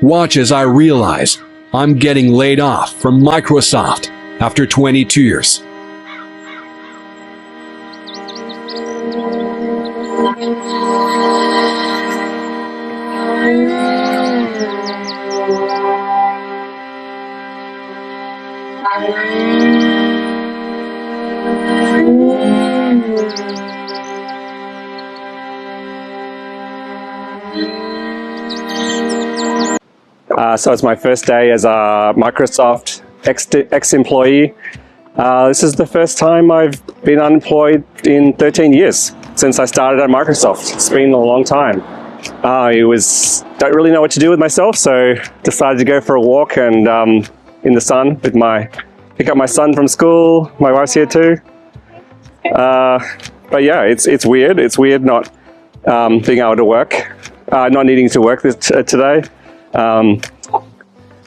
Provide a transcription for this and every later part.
Watch as I realize I'm getting laid off from Microsoft after 22 years. So it's my first day as a Microsoft ex-employee. This is the first time I've been unemployed in 13 years since I started at Microsoft. It's been a long time. Don't really know what to do with myself, so decided to go for a walk and in the sun pick up my son from school. My wife's here too. But yeah, it's weird. It's weird not being able to work, not needing to work today.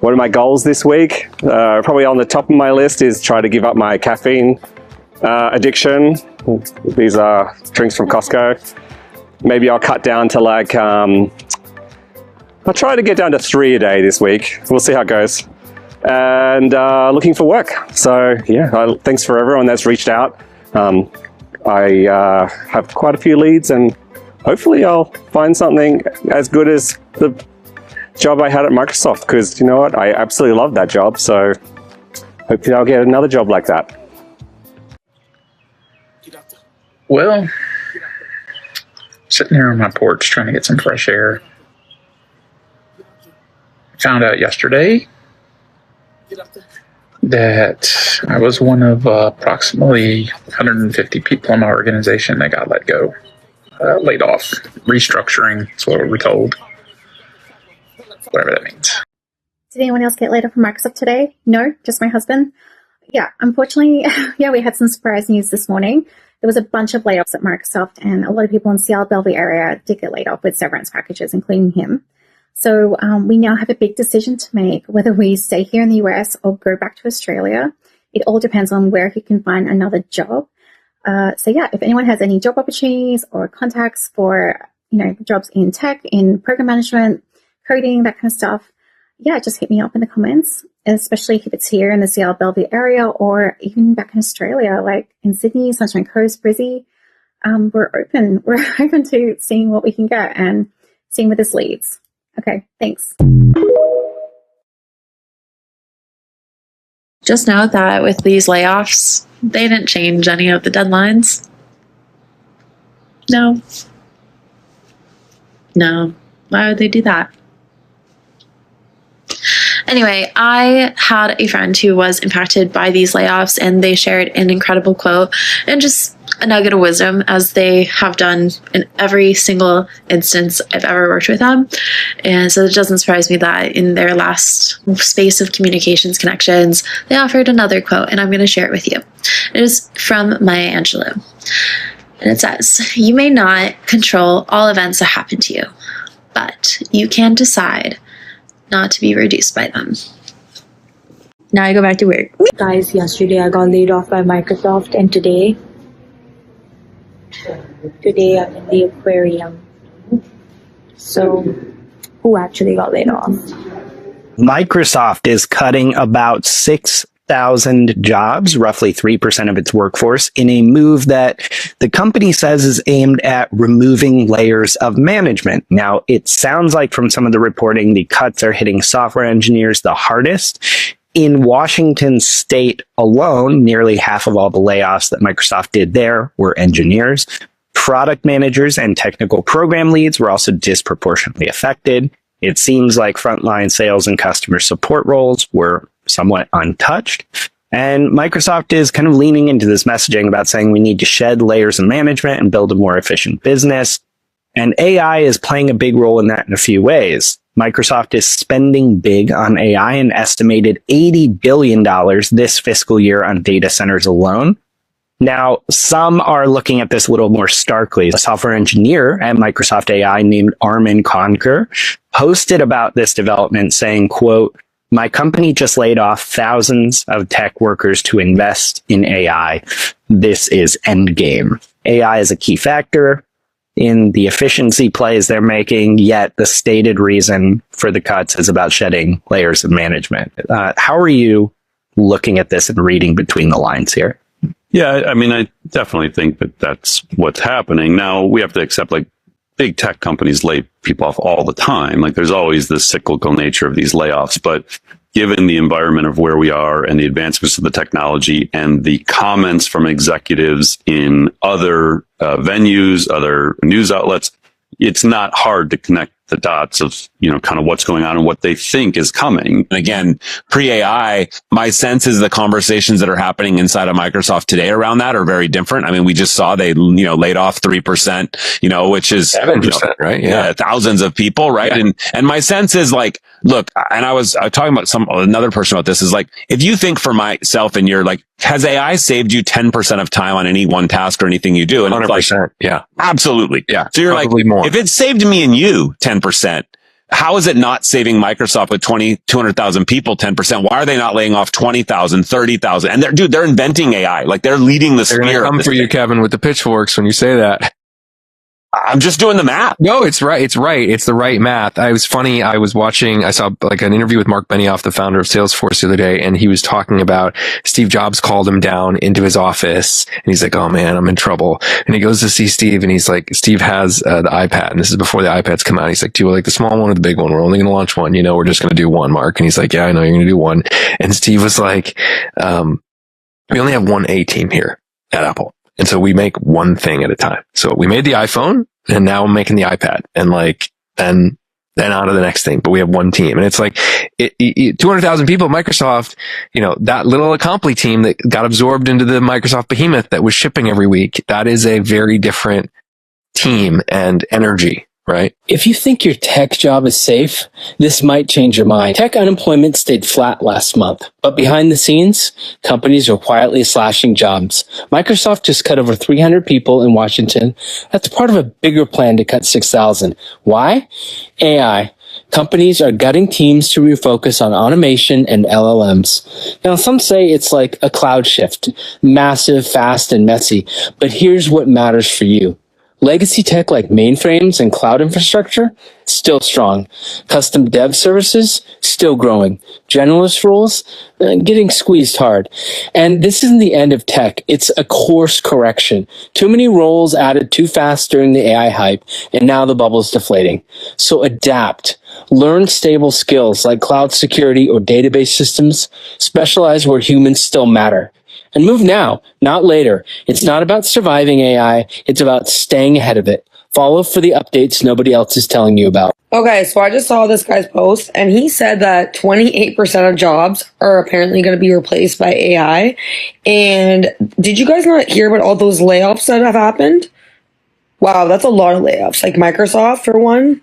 What are my goals this week? Probably on the top of my list is try to give up my caffeine addiction. These are drinks from Costco. Maybe I'll cut down to I'll try to get down to 3 a day this week. We'll see how it goes. And looking for work. So yeah, thanks for everyone that's reached out. I have quite a few leads, and hopefully I'll find something as good as the job I had at Microsoft, because you know what, I absolutely love that job, so hopefully I'll get another job like that. Well, sitting here on my porch trying to get some fresh air. Found out yesterday that I was one of approximately 150 people in my organization that got laid off. Restructuring is what we're told. Whatever that means. Did anyone else get laid off from Microsoft today? No, just my husband. Yeah, unfortunately, we had some surprise news this morning. There was a bunch of layoffs at Microsoft, and a lot of people in Seattle, Bellevue area did get laid off with severance packages, including him. So we now have a big decision to make, whether we stay here in the US or go back to Australia. It all depends on where he can find another job. So yeah, if anyone has any job opportunities or contacts for, jobs in tech, in program management, coding, that kind of stuff, yeah, just hit me up in the comments, especially if it's here in the Seattle, Bellevue area, or even back in Australia, like in Sydney, Sunshine Coast, Brizzy. We're open to seeing what we can get and seeing where this leads. Okay, thanks. Just note that with these layoffs, they didn't change any of the deadlines. No. Why would they do that? Anyway, I had a friend who was impacted by these layoffs, and they shared an incredible quote and just a nugget of wisdom, as they have done in every single instance I've ever worked with them. And so it doesn't surprise me that in their last space of communications connections, they offered another quote, and I'm going to share it with you. It is from Maya Angelou. And it says, "You may not control all events that happen to you, but you can decide not to be reduced by them." Now I go back to work. Guys, yesterday I got laid off by Microsoft, and today I'm in the aquarium. So, who actually got laid off? Microsoft is cutting about 6,000 jobs, roughly 3% of its workforce, in a move that the company says is aimed at removing layers of management. Now, it sounds like from some of the reporting, the cuts are hitting software engineers the hardest. In Washington state alone, nearly half of all the layoffs that Microsoft did there were engineers. Product managers and technical program leads were also disproportionately affected. It seems like frontline sales and customer support roles were somewhat untouched. And Microsoft is kind of leaning into this messaging about saying we need to shed layers of management and build a more efficient business. And AI is playing a big role in that in a few ways. Microsoft is spending big on AI, an estimated $80 billion this fiscal year on data centers alone. Now, some are looking at this a little more starkly. A software engineer at Microsoft AI named Armin Conker posted about this development saying, quote, "My company just laid off thousands of tech workers to invest in AI. This is endgame. AI is a key factor. in the efficiency plays they're making, yet the stated reason for the cuts is about shedding layers of management. How are you looking at this and reading between the lines here? Yeah, I mean, I definitely think that that's what's happening. Now, we have to accept, like, big tech companies lay people off all the time. Like, there's always this cyclical nature of these layoffs. But given the environment of where we are and the advancements of the technology and the comments from executives in other venues, other news outlets, it's not hard to connect the dots of, kind of what's going on and what they think is coming. Again, pre-AI, my sense is the conversations that are happening inside of Microsoft today around that are very different. I mean, we just saw they, laid off 3%, which is 7%, right? Yeah. Thousands of people, right? Yeah. And my sense is like, look, and I was talking about another person about this is like, if you think for myself and you're like, has AI saved you 10% of time on any one task or anything you do? And 100%. it's like, yeah. Absolutely. Yeah. So you're probably like, more. If it saved me and you 10%, how is it not saving Microsoft with 200,000 people 10%? Why are they not laying off 20,000, 30,000? And they're inventing AI. Like they're leading the They're going to come for you, Kevin, with the pitchforks when you say that. I'm just doing the math. No, it's right. It's right. It's the right math. I saw like an interview with Mark Benioff, the founder of Salesforce, the other day, and he was talking about Steve Jobs called him down into his office and he's like, oh man, I'm in trouble. And he goes to see Steve and he's like, Steve has the iPad, and this is before the iPads come out. He's like, do you like the small one or the big one? We're only going to launch one. We're just going to do one, Mark. And he's like, yeah, I know you're going to do one. And Steve was like, we only have one A team here at Apple. And so we make one thing at a time. So we made the iPhone and now I'm making the iPad and then on to the next thing. But we have one team, and it's like 200,000 people at Microsoft, that little Accompli team that got absorbed into the Microsoft behemoth that was shipping every week. That is a very different team and energy. Right? If you think your tech job is safe, this might change your mind. Tech unemployment stayed flat last month, but behind the scenes, companies are quietly slashing jobs. Microsoft just cut over 300 people in Washington. That's part of a bigger plan to cut 6,000. Why? AI. Companies are gutting teams to refocus on automation and LLMs. Now, some say it's like a cloud shift, massive, fast, and messy, but here's what matters for you. Legacy tech like mainframes and cloud infrastructure, still strong. Custom dev services, still growing. Generalist roles, getting squeezed hard. And this isn't the end of tech. It's a course correction. Too many roles added too fast during the AI hype, and now the bubble's deflating. So adapt. Learn stable skills like cloud security or database systems. Specialize where humans still matter. And move now, not later. It's not about surviving AI. It's about staying ahead of it. Follow for the updates nobody else is telling you about. Okay, so I just saw this guy's post, and he said that 28% of jobs are apparently going to be replaced by AI. And did you guys not hear about all those layoffs that have happened? Wow, that's a lot of layoffs. Like Microsoft, for one.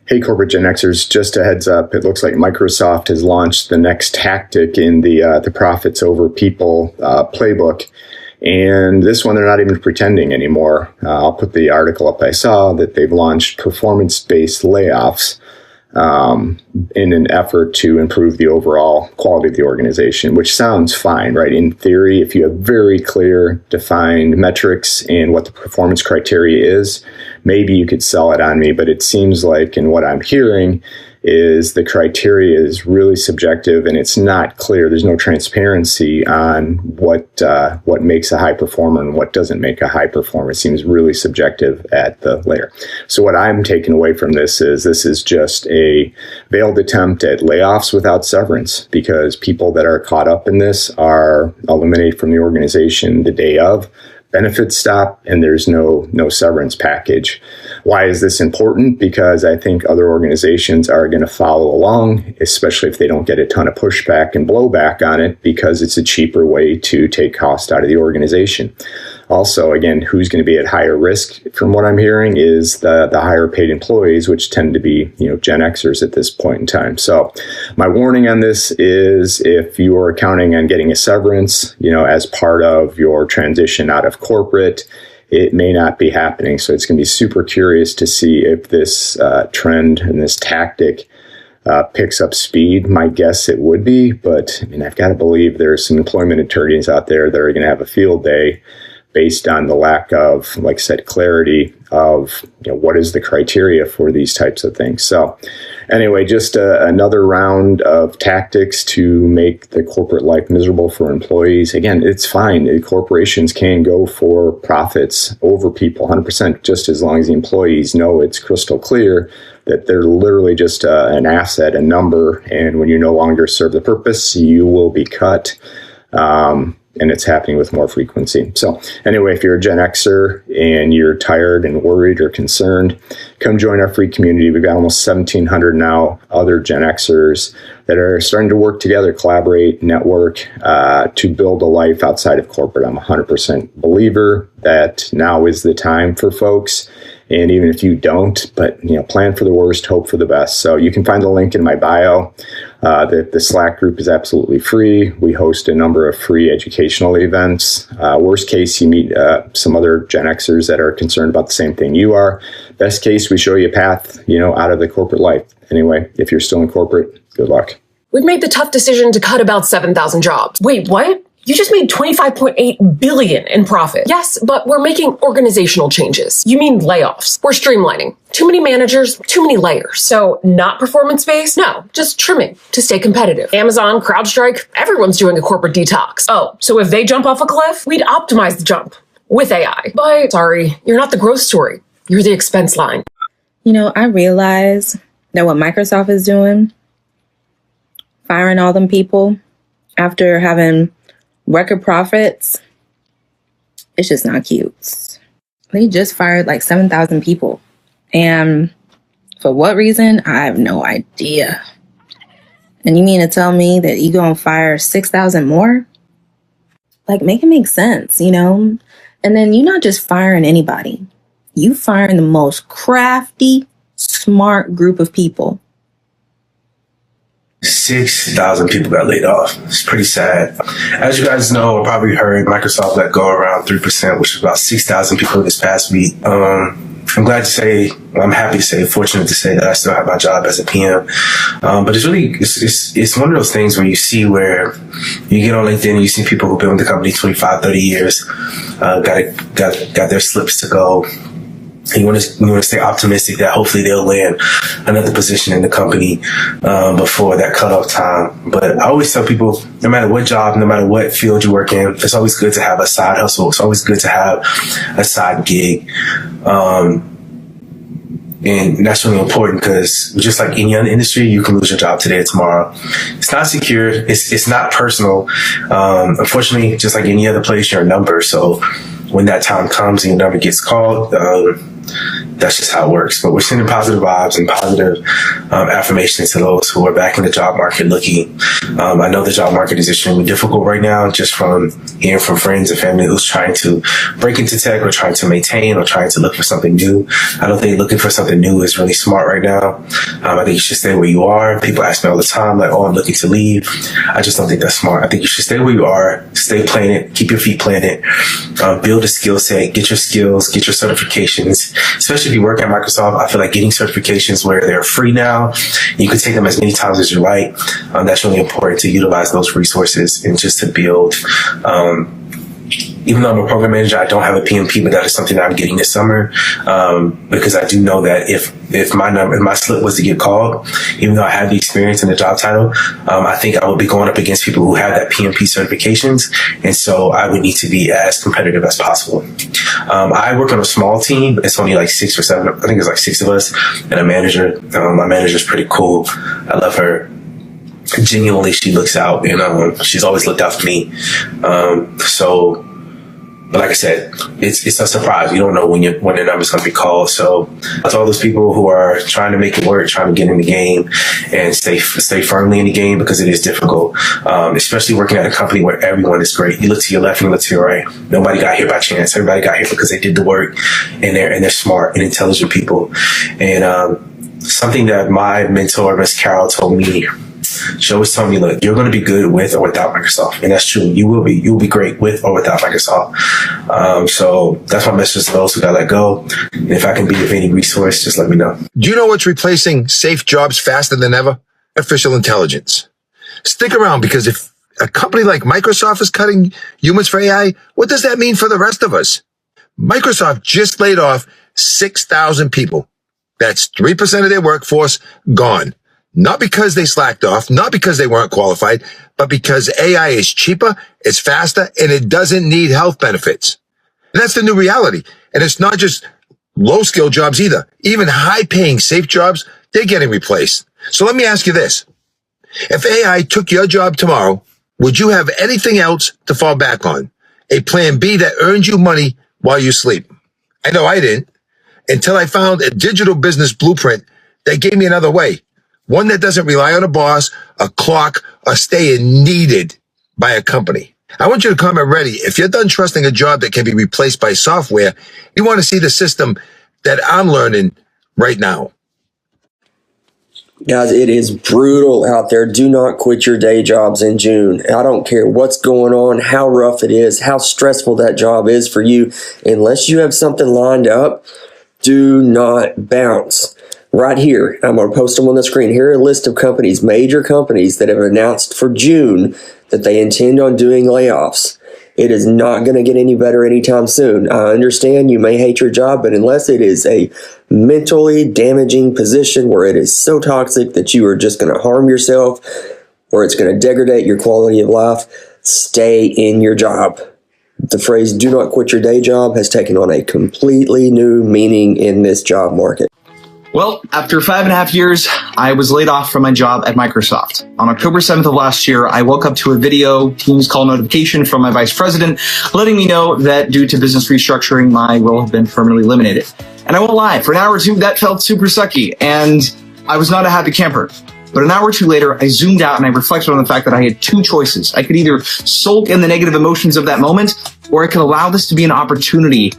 Hey, corporate Gen Xers, just a heads up. It looks like Microsoft has launched the next tactic in the profits over people playbook. And this one, they're not even pretending anymore. I'll put the article up. I saw that they've launched performance-based layoffs in an effort to improve the overall quality of the organization, which sounds fine, right? In theory, if you have very clear, defined metrics and what the performance criteria is, maybe you could sell it on me. But it seems like, in what I'm hearing, is the criteria is really subjective and it's not clear. There's no transparency on what makes a high performer and what doesn't make a high performer. It seems really subjective at the layer. So what I'm taking away from this is just a veiled attempt at layoffs without severance, because people that are caught up in this are eliminated from the organization the day of. Benefits stop, and there's no severance package. Why is this important? Because I think other organizations are going to follow along, especially if they don't get a ton of pushback and blowback on it, because it's a cheaper way to take cost out of the organization. Also, again, who's going to be at higher risk, from what I'm hearing, is the higher paid employees, which tend to be Gen Xers at this point in time. So my warning on this is, if you are counting on getting a severance, as part of your transition out of corporate, it may not be happening. So it's going to be super curious to see if this trend and this tactic picks up speed. My guess it would be, but I've got to believe there's some employment attorneys out there that are going to have a field day based on the lack of, like I said, clarity of what is the criteria for these types of things. So anyway, just another round of tactics to make the corporate life miserable for employees. Again, it's fine. Corporations can go for profits over people 100% just as long as the employees know it's crystal clear that they're literally just an asset, a number, and when you no longer serve the purpose, you will be cut. And it's happening with more frequency. So anyway, if you're a Gen Xer and you're tired and worried or concerned, come join our free community. We've got almost 1,700 now other Gen Xers that are starting to work together, collaborate, network, to build a life outside of corporate. I'm a 100% believer that now is the time for folks. And even if you don't, but plan for the worst, hope for the best. So you can find the link in my bio. The Slack group is absolutely free. We host a number of free educational events. Worst case, you meet some other Gen Xers that are concerned about the same thing you are. Best case, we show you a path, out of the corporate life. Anyway, if you're still in corporate, good luck. We've made the tough decision to cut about 7,000 jobs. Wait, what? You just made $25.8 billion in profit. Yes, but we're making organizational changes. You mean layoffs. We're streamlining. Too many managers, too many layers. So not performance-based? No, just trimming to stay competitive. Amazon, CrowdStrike, everyone's doing a corporate detox. Oh, so if they jump off a cliff, we'd optimize the jump with AI. But sorry, you're not the growth story. You're the expense line. I realize that what Microsoft is doing, firing all them people after having record profits, it's just not cute. They just fired like 7,000 people. And for what reason? I have no idea. And you mean to tell me that you gonna fire 6,000 more? Like, make it make sense, And then you're not just firing anybody. You firing the most crafty, smart group of people. 6,000 people got laid off. It's pretty sad. As you guys know, or probably heard, Microsoft let go around 3%, which is about 6,000 people this past week. I'm glad to say, I'm happy to say, fortunate to say that I still have my job as a PM. But it's really, it's one of those things where you see where you get on LinkedIn and you see people who've been with the company 25, 30 years, got their slips to go. And you want to stay optimistic that hopefully they'll land another position in the company before that cutoff time. But I always tell people, no matter what job, no matter what field you work in, it's always good to have a side hustle. It's always good to have a side gig. And that's really important because just like any other industry, you can lose your job today or tomorrow. It's not secure. It's not personal. Unfortunately, just like any other place, you're a number. So when that time comes and your number gets called, that's just how it works. But we're sending positive vibes and positive affirmations to those who are back in the job market looking. I know the job market is extremely difficult right now, just from hearing from friends and family who's trying to break into tech or trying to maintain or trying to look for something new. I don't think looking for something new is really smart right now. I think you should stay where you are. People ask me all the time, like, oh, I'm looking to leave. I just don't think that's smart. I think you should stay where you are, stay planted, keep your feet planted, build a skill set, get your skills, get your certifications. Especially if you work at Microsoft, I feel like getting certifications where they're free now, you can take them as many times as you like. That's really important to utilize those resources and just to build. Even though I'm a program manager, I don't have a PMP, but that is something that I'm getting this summer because I do know that if my slip was to get called, even though I have the experience in the job title, I think I would be going up against people who have that PMP certifications, and so I would need to be as competitive as possible. I work on a small team. It's only like 6 or 7. I think it's like 6 of us, and a manager. My manager's pretty cool. I love her. Genuinely, she looks out, and she's always looked out for me. But like I said, it's a surprise. You don't know when the number's going to be called. So to all those people who are trying to make it work, trying to get in the game and stay firmly in the game, because it is difficult, especially working at a company where everyone is great. You look to your left and you look to your right. Nobody got here by chance. Everybody got here because they did the work, and they're smart and intelligent people. And something that my mentor, Miss Carol, told me, she always told me, look, you're going to be good with or without Microsoft. And that's true. You'll be great with or without Microsoft. So that's my message to those who got let go. And if I can be of any resource, just let me know. Do you know what's replacing safe jobs faster than ever? Artificial intelligence. Stick around, because if A company like Microsoft is cutting humans for AI. What does that mean for the rest of us? Microsoft just laid off 6,000 people. That's 3% of their workforce gone. Not because they slacked off, not because they weren't qualified, but because AI is cheaper, it's faster, and it doesn't need health benefits. And that's the new reality. And it's not just low-skill jobs either. Even high-paying, safe jobs, they're getting replaced. So let me ask you this. If AI took your job tomorrow, would you have anything else to fall back on? A plan B that earns you money while you sleep? I know I didn't, until I found a digital business blueprint that gave me another way. One that doesn't rely on a boss, a clock, or staying needed by a company. I want you to comment ready. If you're done trusting a job that can be replaced by software, you want to see the system that I'm learning right now. Guys, it is brutal out there. Do not quit your day jobs in June. I don't care what's going on, how rough it is, how stressful that job is for you. Unless you have something lined up, do not bounce. Right here, I'm going to post them on the screen. Here are a list of companies, major companies that have announced for June that they intend on doing layoffs. It is not going to get any better anytime soon. I understand you may hate your job, but unless it is a mentally damaging position where it is so toxic that you are just going to harm yourself or it's going to degrade your quality of life, stay in your job. The phrase "do not quit your day job" has taken on a completely new meaning in this job market. Well, after 5.5 years, I was laid off from my job at Microsoft. On October 7th of last year, I woke up to a video Teams call notification from my vice president letting me know that due to business restructuring, my role had been permanently eliminated. And I won't lie, for an hour or two, that felt super sucky, and I was not a happy camper. But an hour or two later, I zoomed out and I reflected on the fact that I had two choices. I could either sulk in the negative emotions of that moment, or I could allow this to be an opportunity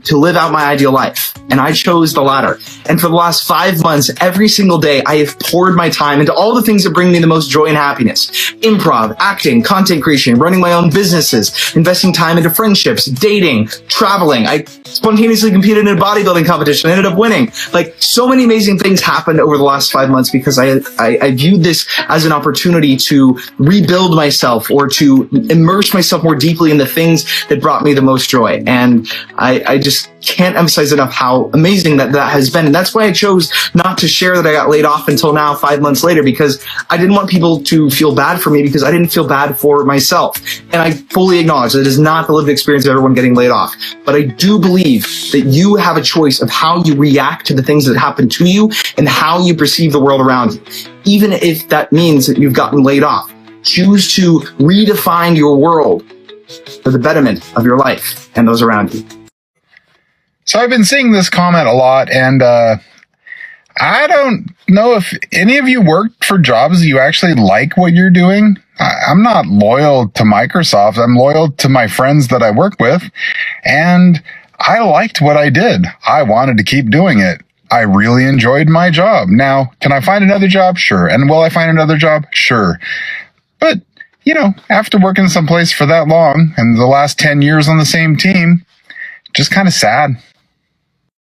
to live out my ideal life. And I chose the latter. And for the last 5 months, every single day, I have poured my time into all the things that bring me the most joy and happiness. Improv, acting, content creation, running my own businesses, investing time into friendships, dating, traveling. I spontaneously competed in a bodybuilding competition. I ended up winning. Like, so many amazing things happened over the last 5 months because I viewed this as an opportunity to rebuild myself or to immerse myself more deeply in the things that brought me the most joy. And I just can't emphasize enough how amazing that has been. And that's why I chose not to share that I got laid off until now, 5 months later, because I didn't want people to feel bad for me because I didn't feel bad for myself. And I fully acknowledge that it is not the lived experience of everyone getting laid off. But I do believe that you have a choice of how you react to the things that happen to you and how you perceive the world around you. Even if that means that you've gotten laid off, choose to redefine your world for the betterment of your life and those around you. So I've been seeing this comment a lot, and I don't know if any of you work for jobs that you actually like what you're doing. I'm not loyal to Microsoft. I'm loyal to my friends that I work with, and I liked what I did. I wanted to keep doing it. I really enjoyed my job. Now, can I find another job? Sure. And will I find another job? Sure. But, you know, after working someplace for that long and the last 10 years on the same team, just kind of sad.